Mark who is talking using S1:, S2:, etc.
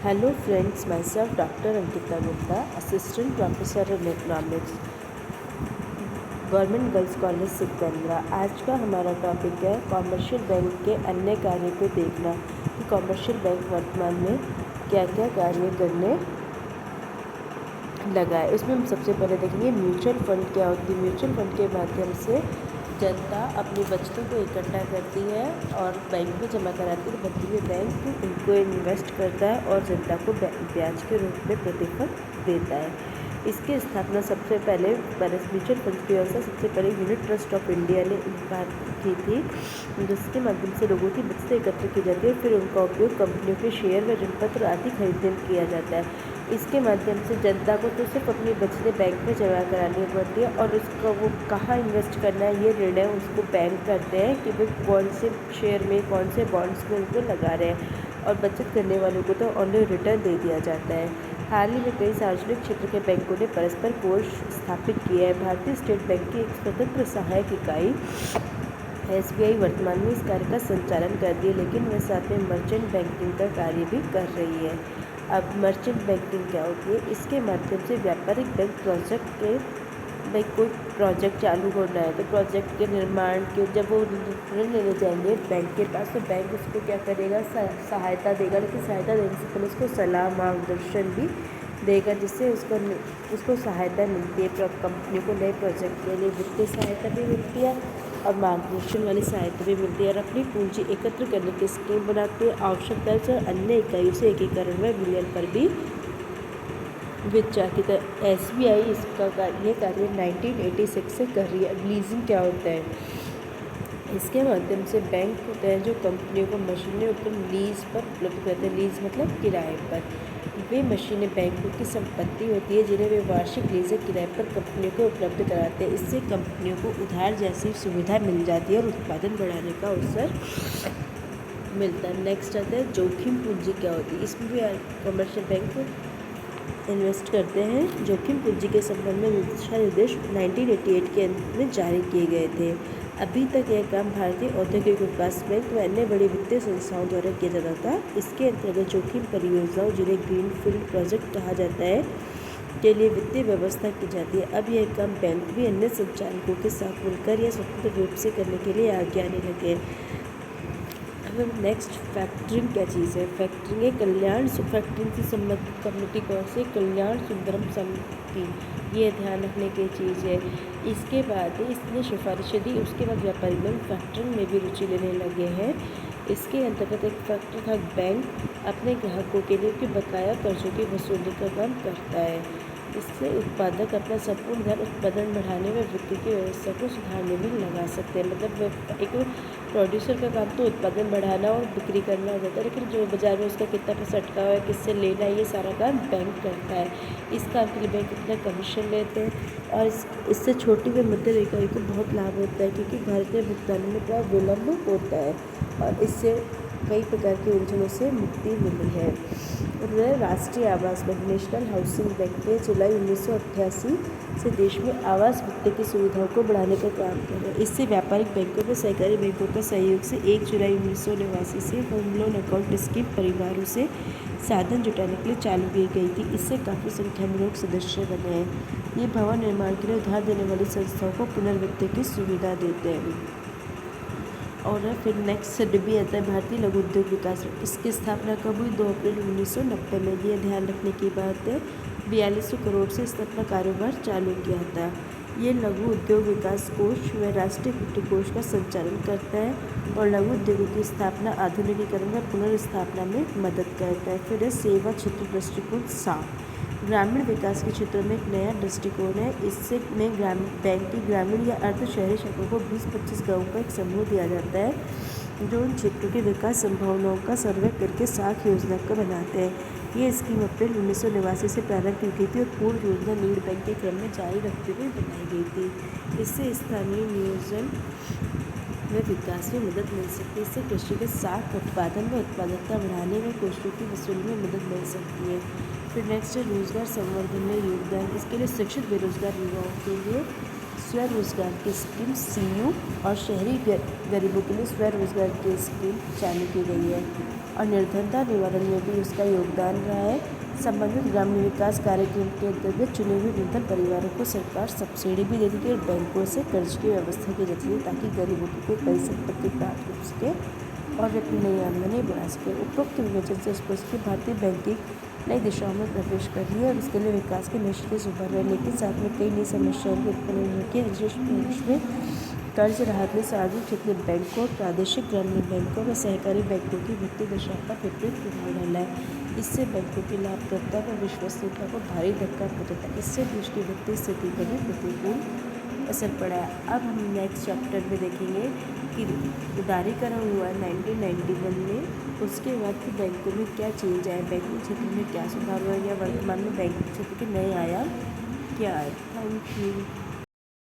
S1: Hello friends, myself Dr. Ankita Gupta, Assistant Professor in Economics, government girls college Sikandra. आज का हमारा topic है commercial bank के अन्य कार्य को देखना कि कॉमर्शियल बैंक वर्तमान में क्या क्या कार्य करने लगा है। इसमें हम सबसे पहले देखेंगे म्यूचुअल फंड क्या होती है। म्यूचुअल फंड के माध्यम से जनता अपनी बचतों को इकट्ठा करती है और बैंक में जमा कराती है। भारतीय बैंक उनको इन्वेस्ट करता है और जनता को ब्याज के रूप में प्रतिफल देता है। इसकी स्थापना सबसे पहले म्यूचुअल फंड की व्यवस्था सबसे पहले यूनिट ट्रस्ट ऑफ इंडिया ने की थी, जिसके माध्यम से लोगों की बचतें एकत्र की जाती है, फिर उनका उपयोग कंपनियों के शेयर व ऋणपत्र आदि खरीदने में किया जाता है। इसके माध्यम से जनता को तो सिर्फ अपनी बचतें बैंक में जमा करानी पड़ती है और उसका वो कहाँ इन्वेस्ट करना है ये निर्णय उसको बैंक करते हैं कि वे कौन से शेयर में कौन से बॉन्ड्स में उनको लगा रहे हैं, और बचत करने वालों को तो ऑनलाइन रिटर्न दे दिया जाता है। हाल ही में कई सार्वजनिक क्षेत्र के बैंकों ने परस्पर कोष स्थापित किया है। भारतीय स्टेट बैंक की एक स्वतंत्र सहायक इकाई SBI वर्तमान में इस कार्य का संचालन करती है, लेकिन वह साथ में मर्चेंट बैंकिंग का कार्य भी कर रही है। अब मर्चेंट बैंकिंग क्या होती है? इसके माध्यम से व्यापारिक बैंक प्रोजेक्ट के कोई प्रोजेक्ट चालू होना है तो प्रोजेक्ट के निर्माण के जब वो ऋण लेने जाएंगे बैंक के पास, तो बैंक उसको क्या करेगा, सहायता देगा। लेकिन सहायता देने से पहले उसको सलाह मार्गदर्शन भी देगा, जिससे उसको सहायता मिलती है। कंपनी को नए प्रोजेक्ट के लिए वित्तीय सहायता भी मिलती है और मार्गदर्शन वाली सहायता भी मिलती है, और अपनी पूंजी एकत्र करने की स्कीम बनाती है। आवश्यकता से अन्य इकाइयों से एकीकरण व विलय पर भी विचार की तरह SBI इसका कार्य 1986 से कर रही है। अब लीजिंग क्या होता है? इसके माध्यम से बैंक होते हैं जो कंपनियों को मशीनें ऊपर लीज पर उपलब्ध करते हैं। लीज मतलब किराए पर। वे मशीनें बैंकों की संपत्ति होती है जिन्हें वे वार्षिक लीज या किराए पर कंपनियों को उपलब्ध कराते हैं। इससे कंपनियों को उधार जैसी सुविधा मिल जाती है और उत्पादन बढ़ाने का अवसर मिलता है। नेक्स्ट आता है जोखिम पूंजी क्या होती है। इसमें भी कमर्शियल बैंक इन्वेस्ट करते हैं। जोखिम पूंजी के संबंध में दिशा निर्देश 1988 के अंत में जारी किए गए थे। अभी तक यह काम भारतीय औद्योगिक विकास बैंक व अन्य बड़ी वित्तीय संस्थाओं द्वारा किया जाता था। इसके अंतर्गत जोखिम परियोजनाओं, जिन्हें ग्रीनफील्ड प्रोजेक्ट कहा जाता है, के लिए वित्तीय व्यवस्था की जाती है। अब यह काम बैंक भी अन्य संचालकों के साथ मिलकर या स्वतंत्र रूप से करने के लिए आगे आने लगे। नेक्स्ट फैक्टरिंग क्या चीज़ है? फैक्टरिंग है कल्याण फैक्टरिंग से संबंधित कम्युनिटी कौन से? कल्याण सुंदरम समिति, ये ध्यान रखने की चीज़ है। इसके बाद इसने सिफारिश दी, उसके बाद व्यापारी बैंक फैक्टरिंग में भी रुचि लेने लगे हैं। इसके अंतर्गत एक फैक्टर बैंक अपने ग्राहकों के लिए उनके बकाया कर्जों की वसूली का काम करता है। इससे उत्पादक अपना संपूर्ण ध्यान उत्पादन बढ़ाने व बिक्री की व्यवस्था को सुधारने में लगा सकते हैं। मतलब एक प्रोड्यूसर का काम तो उत्पादन बढ़ाना और बिक्री करना हो जाता है, लेकिन जो बाजार में उसका कितना पैसा अटका हुआ है, किससे लेना है, ये सारा काम बैंक करता है। इस काम के लिए बैंक इतना कमीशन लेते हैं और इससे छोटी व मध्यम इकाई को बहुत लाभ होता है, क्योंकि भारत में भुगतान में थोड़ा विलम्ब होता है और इससे कई प्रकार की उलझनों से मुक्ति मिली है। राष्ट्रीय आवास बैंक नेशनल हाउसिंग बैंक के जुलाई 1988 से देश में आवास वित्त की सुविधाओं को बढ़ाने का काम कर रहा है। इससे व्यापारिक बैंकों व सहकारी बैंकों का सहयोग से 1 जुलाई 1989 से होम लोन अकाउंट स्कीम परिवारों से साधन जुटाने के लिए चालू की गई थी। इससे काफ़ी संख्या में लोग सदस्य बने हैं। ये भवन निर्माण के लिए उधार देने वाली संस्थाओं को पुनर्वित्त की सुविधा देते हैं। और फिर नेक्स्ट SIDBI आता है, भारतीय लघु उद्योग विकास। इसकी स्थापना कब हुई? 2 अप्रैल 1990 में। ये ध्यान रखने की बात है। 4200 करोड़ से इसने अपना कारोबार चालू किया था। ये लघु उद्योग विकास कोष व राष्ट्रीय वित्त कोष का संचालन करता है और लघु उद्योगों की स्थापना, आधुनिकीकरण व पुनर्स्थापना में मदद करता है। फिर है सेवा क्षेत्र दृष्टिकोण 7। ग्रामीण विकास के क्षेत्र में एक नया दृष्टिकोण है। इससे में बैंक की ग्रामीण या अर्ध शहरी क्षेत्रों को 20-25 गाँवों का एक समूह दिया जाता है, जो उन क्षेत्रों की विकास संभावनाओं का सर्वे करके साख योजना का बनाते हैं। ये स्कीम अप्रैल 1989 से प्रारंभ की गई थी और पूर्ण योजना लीड बैंक के क्रम में जारी रखते हुए बनाई गई थी। इससे स्थानीय नियोजन व विकास में मदद मिल सकती है। इससे कृषि के साख उत्पादन व उत्पादकता बढ़ाने में कोषों की वसूली में मदद मिल सकती है। फिर नेक्स्ट है रोजगार संवर्धन में योगदान। इसके लिए शिक्षित बेरोजगार युवाओं के लिए स्वरोजगार की स्कीम CU और शहरी गरीबों के लिए स्वरोजगार की स्कीम चालू की गई है। और निर्धनता निवारण में भी उसका योगदान रहा है। संबंधित ग्रामीण विकास कार्यक्रम के अंतर्गत चुने हुए निर्धन परिवारों को सरकार सब्सिडी भी देती थी और बैंकों से कर्ज की व्यवस्था की जाती थी ताकि गरीबों की कोई परिसंपत्ति प्राप्त हो सके और वे अपनी नई आमदनी बढ़ा सके। उपरोक्त विवेचन से स्पष्ट कि भारतीय बैंकिंग नई दिशाओं में प्रवेश कर रही है और इसके लिए विकास के निश्चित उभर रहे हैं, लेकिन साथ में कई नई समस्याएं भी उत्पन्न हो रही है। विशेष रूप में कर्ज राहत में सार्वजनिक क्षेत्रीय बैंकों, प्रादेशिक ग्रामीण बैंकों व सहकारी बैंकों की वित्तीय दशा पर विपरीत प्रभाव डाला है। इससे बैंकों की लाभप्रदता व विश्वसनीयता को भारी धक्का पहुंचा था। इससे देश की वित्तीय स्थिति पर भी प्रतिकूल असर पड़ा है। अब हम नेक्स्ट चैप्टर में देखेंगे कि उदारीकरण हुआ 1991 में, उसके बाद फिर बैंकों में क्या चेंज आया, बैंकिंग क्षेत्र में क्या सुधार हुआ या वर्तमान में बैंकिंग क्षेत्र के नए आयाम क्या है। Thank you.